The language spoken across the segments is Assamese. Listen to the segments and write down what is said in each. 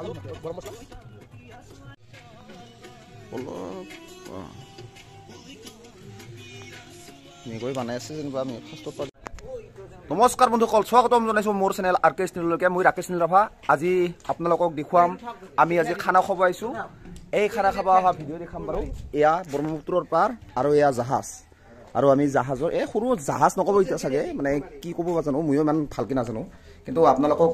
মেগৈ বনাই আছে যেনিবা আমি ফাৰ্ষ্টত। নমস্কাৰ বন্ধুসকল, স্বাগতম জনাইছোঁ মোৰ চেনেল আৰকে চেনেললৈকে। মই ৰাকেশ নীলৰাভা। আজি আপোনালোকক দেখুৱাম আমি আজি খানা খাব আহিছোঁ। এই খানা খাব অহা ভিডিঅ' দেখাম বাৰু। এয়া ব্ৰহ্মপুত্ৰৰ পাৰ আৰু এয়া জাহাজ, আৰু আমি জাহাজৰ এই সৰু জাহাজ নক'ব এতিয়া চাগে, মানে কি ক'ব নাজানো, ময়ো ইমান ভালকৈ নাজানো, কিন্তু আপোনালোকক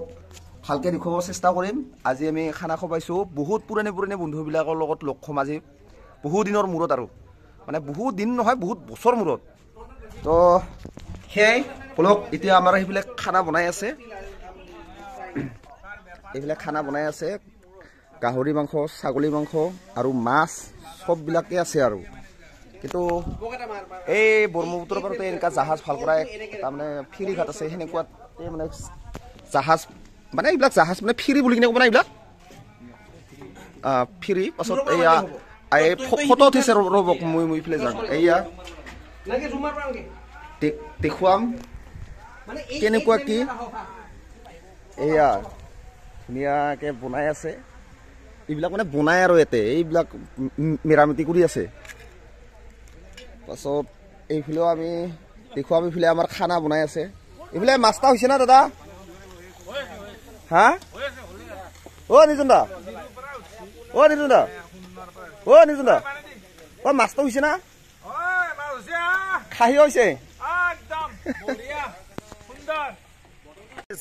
ভালকৈ দেখুৱাব চেষ্টা কৰিম। আজি আমি খানা খাব আহিছোঁ বহুত পুৰণি বন্ধুবিলাকৰ লগত লগ হ'ম আজি, বহু দিনৰ মূৰত, আৰু মানে বহুত দিন নহয়, বহুত বছৰ মূৰত। তো সেয়াই বলক, এতিয়া আমাৰ সেইফালে খানা বনাই আছে, এইফালে খানা বনাই আছে, গাহৰি মাংস, ছাগলী মাংস আৰু মাছ চববিলাকে আছে। আৰু কিন্তু এই ব্ৰহ্মপুত্ৰৰ পাৰতে এনেকুৱা জাহাজ ভাল কৰা তাৰমানে ফেৰী ঘাট আছে, সেনেকুৱাতে মানে জাহাজ, মানে এইবিলাক জাহাজ মানে ফেৰী বুলি কিনে ক'ব না, এইবিলাক ফেৰী। পাছত এয়া এই ফটো উঠিছে, ৰ'ব মই এইফালে যাম, এয়া দেখুৱাম কেনেকুৱা কি। এয়া ধুনীয়াকৈ বনাই আছে, এইবিলাক মানে বনাই আৰু ইয়াতে এইবিলাক মেৰামতি কৰি আছে। পাছত এইফালেও আমি দেখুৱাম, এইফালে আমাৰ খানা বনাই আছে। এইফালে মাছটা হৈছে না দাদা? হা নিজুন দা, নিজুন দা, নিজুন দা, মাছটা হৈছে না? খাহি হৈছে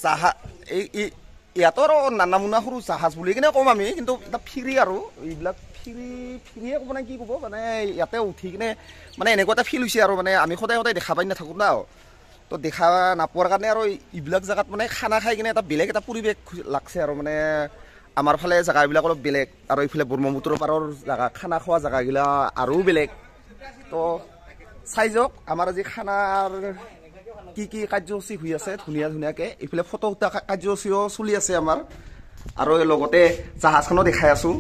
জাহাজ। ইয়াতো আৰু নানা সৰু জাহাজ বুলি কিনে ক'ম আমি, কিন্তু এটা ফেৰী আৰু এইবিলাক ফেৰীয়ে ক'ব নে কি ক'ব, মানে ইয়াতে উঠি কিনে মানে এনেকুৱা এটা ফিল হৈছে। আৰু মানে আমি সদায় দেখা পাই নাথাকোঁ না, তো দেখা নাপোৱাৰ কাৰণে আৰু এইবিলাক জেগাত মানে খানা খাই কিনে এটা বেলেগ এটা পৰিৱেশ লাগছে। আৰু মানে আমাৰ ফালে জেগাবিলাক অলপ বেলেগ, আৰু এইফালে ব্ৰহ্মপুত্ৰৰ পাৰৰ জেগা, খানা খোৱা জেগাগিলা আৰু বেলেগ। তো চাই যাওক আমাৰ আজি খানাৰ কি কি কাৰ্যসূচী হৈ আছে ধুনীয়াকৈ। এইফালে ফটো উঠা কাৰ্যসূচীও চলি আছে আমাৰ, আৰু লগতে জাহাজখনো দেখাই আছোঁ।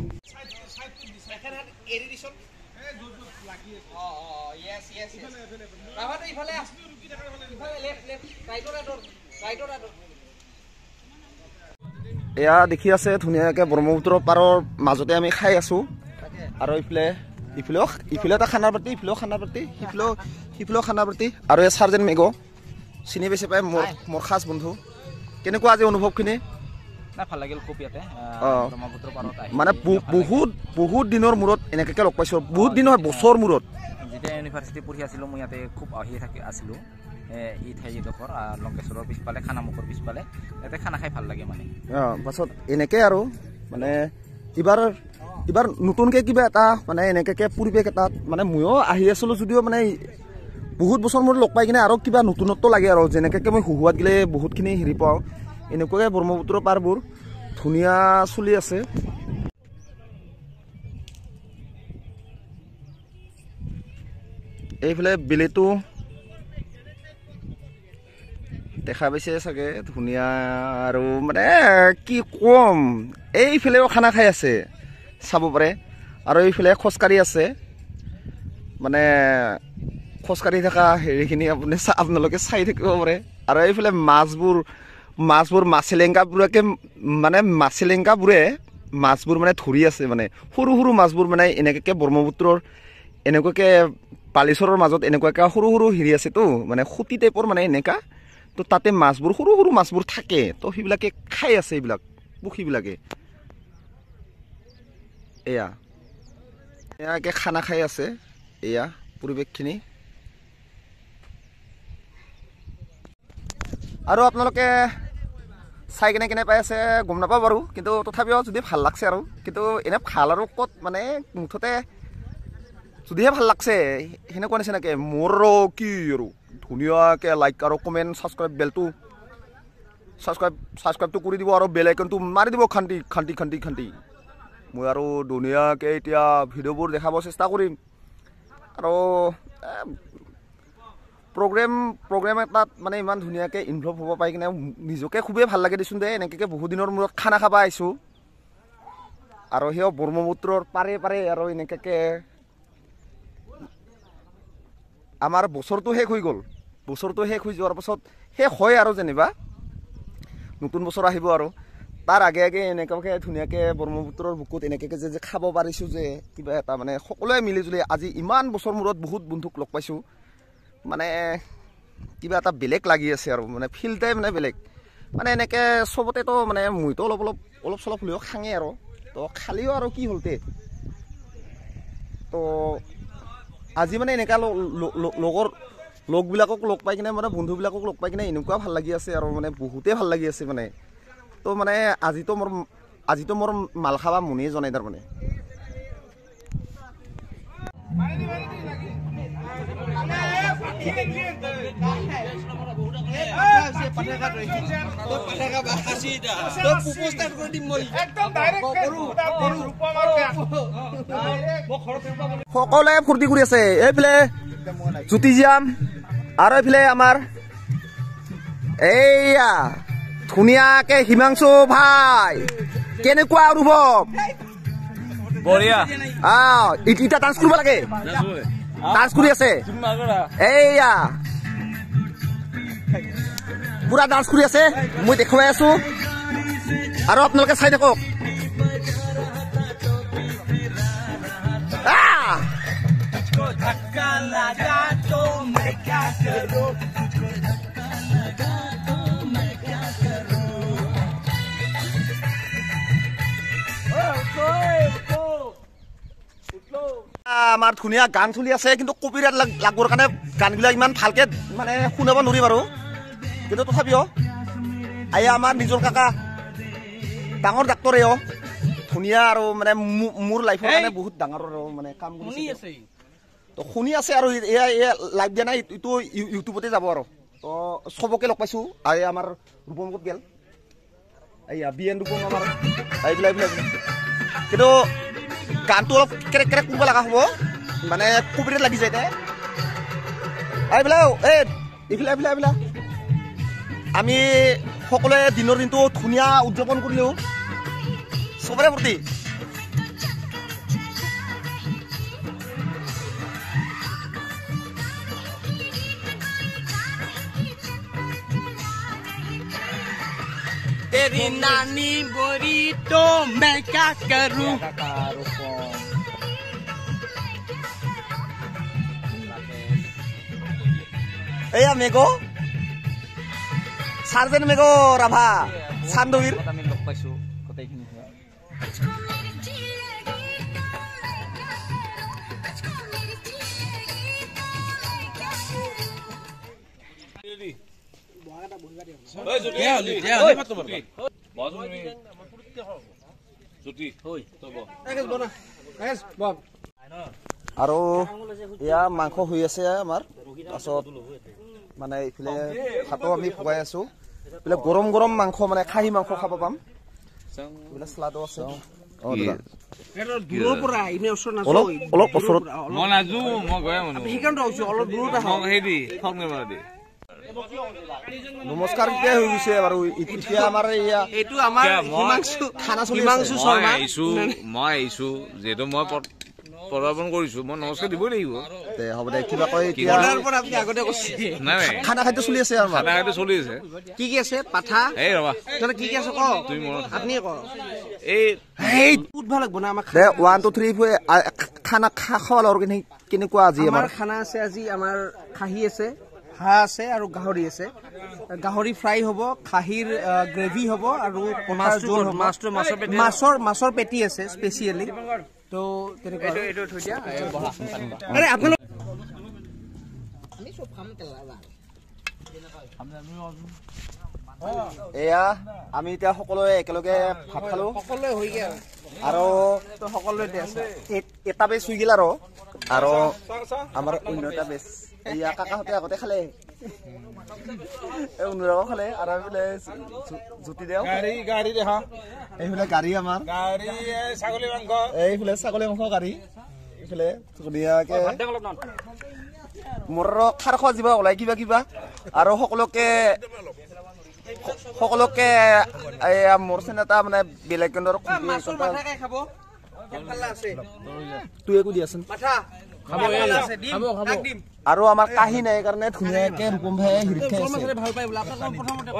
এয়া দেখি আছে ধুনীয়াকৈ ব্ৰহ্মপুত্ৰৰ পাৰৰ মাজতে আমি খাই আছোঁ। আৰু ইফালেও এটা খানাৰ পাৰ্টি, ইফালেও খানাৰ পাৰ্টি, সিফালেও খানাৰ পাৰ্টি। আৰু এই চাৰ্জেন মেগ চিনি পাইছে পাই, মোৰ খাছ বন্ধু। কেনেকুৱা আজি অনুভৱখিনি? ভাল লাগিল খুব ইয়াতে ব্ৰহ্মপুত্ৰৰ পাৰত আহি, মানে বহুত দিনৰ মূৰত এনেকৈ লগ পাইছোঁ, বহুত দিন নহয়, বছৰ মূৰত। যেতিয়া ইউনিভাৰ্চিটি পঢ়ি আছিলোঁ মই ইয়াতে খুব আহি আছিলোঁ, এই ঠাইডোখৰ লংকেশ্বৰৰ পিছফালে, খানামুখৰ পিছফালে, ইয়াতে খানা খাই ভাল লাগে মানে। পাছত এনেকৈ আৰু মানে এইবাৰ নতুনকৈ কিবা এটা মানে এনেকৈ পৰিৱেশ এটাত মানে ময়ো আহি আছিলোঁ যদিও মানে বহুত বছৰ মূৰত লগ পাই কিনে আৰু কিবা নতুনত্ব লাগে। আৰু যেনেকৈ মই হুহুৱাত গ'লে বহুতখিনি হেৰি পাওঁ, এনেকুৱাকৈ ব্ৰহ্মপুত্ৰৰ পাৰবোৰ ধুনীয়া চলি আছে। এইফালে বেলিটো দেখা পাইছে চাগে, ধুনীয়া। আৰু মানে কি ক'ম, এইফালেও খানা খাই আছে, চাব পাৰে। আৰু এইফালে খোজকাঢ়ি আছে, মানে খোজকাঢ়ি থকা হেৰিখিনি আপোনালোকে চাই থাকিব পাৰে। আৰু এইফালে মাছবোৰ মাছলেংগাবোৰে মাছবোৰ মানে ধৰি আছে, মানে সৰু মাছবোৰ, মানে এনেকুৱাকৈ ব্ৰহ্মপুত্ৰৰ এনেকুৱাকৈ বালিচৰৰ মাজত এনেকুৱাকৈ সৰু হেৰি আছেতো, মানে খুটি টাইপৰ, মানে এনেকুৱা। তো তাতে মাছবোৰ সৰু মাছবোৰ থাকে, তো সেইবিলাকে খাই আছে, এইবিলাক পক্ষীবিলাকে। এয়াকৈ খানা খাই আছে, এয়া পৰিৱেশখিনি। আৰু আপোনালোকে চাই কেনে পাই আছে গম নাপাওঁ বাৰু, কিন্তু তথাপিও যদি ভাল লাগছে আৰু, কিন্তু এনে ভাল আৰু ক'ত, মানে মুঠতে যদিহে ভাল লাগছে সেনেকুৱা নিচিনাকৈ মোৰ কি আৰু ধুনীয়াকৈ লাইক আৰু কমেণ্ট, ছাবস্ক্ৰাইবটো কৰি দিব, আৰু বেল আইকনটো মাৰি দিব খান্তি। মই আৰু ধুনীয়াকৈ এতিয়া ভিডিঅ'বোৰ দেখাব চেষ্টা কৰিম। আৰু প্ৰগ্ৰেম এটাত মানে ইমান ধুনীয়াকৈ ইনভলভ হ'ব পাই কিনে নিজকে খুবেই ভাল লাগে দেচোন দে। এনেকৈ বহুত দিনৰ মূৰত খানা খাব আহিছোঁ, আৰু সেয়াও ব্ৰহ্মপুত্ৰৰ পাৰে আৰু এনেকুৱাকৈ আমাৰ বছৰটো শেষ হৈ গ'ল। বছৰটো শেষ হৈ যোৱাৰ পাছত শেষ হয় আৰু যেনিবা নতুন বছৰ আহিব। আৰু তাৰ আগে আগে এনেকুৱাকে ধুনীয়াকে ব্ৰহ্মপুত্ৰৰ বুকুত এনেকে যে খাব পাৰিছো যে কিবা এটা মানে সকলোৱে মিলি জুলি আজি ইমান বছৰ মূৰত বহুত বন্ধুক লগ পাইছো মানে কিবা এটা বেলেগ লাগি আছে আৰু মানে ফিলটাই মানে বেলেগ মানে এনেকে চবতেতো মানে মইতো অলপ চলপ হ'লেও খাঙে আৰু তো খালিও আৰু কি হ'লতে তো আজি মানে এনেকা লগৰ লগবিলাকক লগ পাই কিনে মানে বন্ধুবিলাকক লগ পাই কিনে এনেকুৱা ভাল লাগি আছে আৰু মানে বহুতেই ভাল লাগি আছে মানে তো মানে আজিতো মোৰ মাল খাবা মনেই জনাই তাৰ মানে সকলোৱে ফূৰ্তি কৰি আছে এইফালে জ্যোতিজাম আৰু এইফালে আমাৰ এইয়া ধুনীয়াকে হিমাংশু ভাই কেনেকুৱা অনুভৱ বঢ়িয়া ইটা ডান্স কৰিব লাগে ডান্স কৰি আছে এইয়া পুৰা ডান্স কৰি আছে মই দেখুৱাই আছো আৰু আপোনালোকে চাই থাকক আমাৰ ধুনীয়া গান চলি আছে কিন্তু কপিৰাইট লাগবৰ কাৰণে গানবিলাক ইমান ভালকে মানে শুনাব নোৱাৰি বাৰু কিন্তু তথাপিও আয়া আমাৰ নিজৰ কাকা ডাঙৰ ডাক্তৰে ধুনীয়া আৰু মানে মোৰ লাইফৰ কাৰণে বহুত ডাঙৰ মানে কাম কৰি আছে তো শুনি আছে আৰু এয়া লাইভ দিয়া নাই এইটো ইউটিউবতে যাব আৰু তো চবকে লগ পাইছো আই আমাৰ ৰূপমকত গেল এইয়া বিএন ৰূপম আমাৰ এইবিলাক কিন্তু গানটো অলপ কেৰেক কেৰেক কৰিব লগা হ'ব মানে কপিৰাইট লাগি যায় এইফালে আমি সকলোৱে দিনৰ দিনটো ধুনীয়া উদযাপন কৰিলেও চবৰে প্ৰতি तेरी नानी बोरी तो मैं क्या करूं এয়া মেঘো সাৰ্জেন মেঘো ৰাভা সান্দবীৰ আমি লগ পাইছো গোটেইখিনি আৰু এয়া মাংস হৈ আছে আমাৰ পাছত মানে এইফালে ভাতো আমি পকাই আছো এইফালে গৰম গৰম মাংস মানে খাহী মাংস খাব পাম এইফালে শ্লাডো আছে অলপ ওচৰত নমস্কাৰ হৈ গৈছে বাৰু এতিয়া আমাৰ এইটো আমাৰ খানা চলি মই আহিছো যিহেতু মই পদাৰ্পণ কৰিছো মই নমস্কাৰ দিবই লাগিব হ'ব দে কিবা কয় খানা খাদ্য চলি আছে খানা খাদ্য চলি আছে কি কি আছে পাঠা এই ৰবা কি কি আছে ক তুমি আপুনি ক এই বহুত ভাল লাগব না আমাৰ 1 2 3 খানা খাওয়া লগৰ কেনেকুৱা আজি আমাৰ খানা আছে আজি আমাৰ খাহী আছে হাঁহ আছে আৰু গাহৰি আছে গাহৰি ফ্ৰাই হ'ব খাহীৰ গ্ৰেভি হ'ব আৰু পনাৰ জোল হ'ব মাছৰ পেটি আছে স্পেচিয়েলি তো তেনেকুৱা এইটো থৈ দিয়া আৰে আপোনালোক আমি সব খাম তেলাবা এয়া আমি এতিয়া সকলোৱে একেলগে ভাত খালো সকলোৱে হৈ গেল আৰু তো সকলোৱে আছে এটা বেচ হৈ গেল আৰু আমাৰ অন্যটা বেচ এয়া কাকাহঁতে আগতে খালে অনুৰাগো খালে আৰু এইফালে জ্যোতি দেও গাড়ী দেখা এইফালে গাড়ী আমাৰ ছাগলী মাংস এইফালে ছাগলী মাংস গাড়ী এইফালে ধুনীয়াকে মোৰ খাৰ খোৱা যিবা ওলাই কিবা আৰু সকলোকে মোৰ চেন এটা মানে বেলেগ খাব তুই একো দিয়াচোন আৰু আমাৰ কাহি নাই কাৰণে ধুনীয়াকে ৰূপম ভাই হিৰিত খাই আছে ভাল পাই বোলে আপোনাক প্ৰথমতে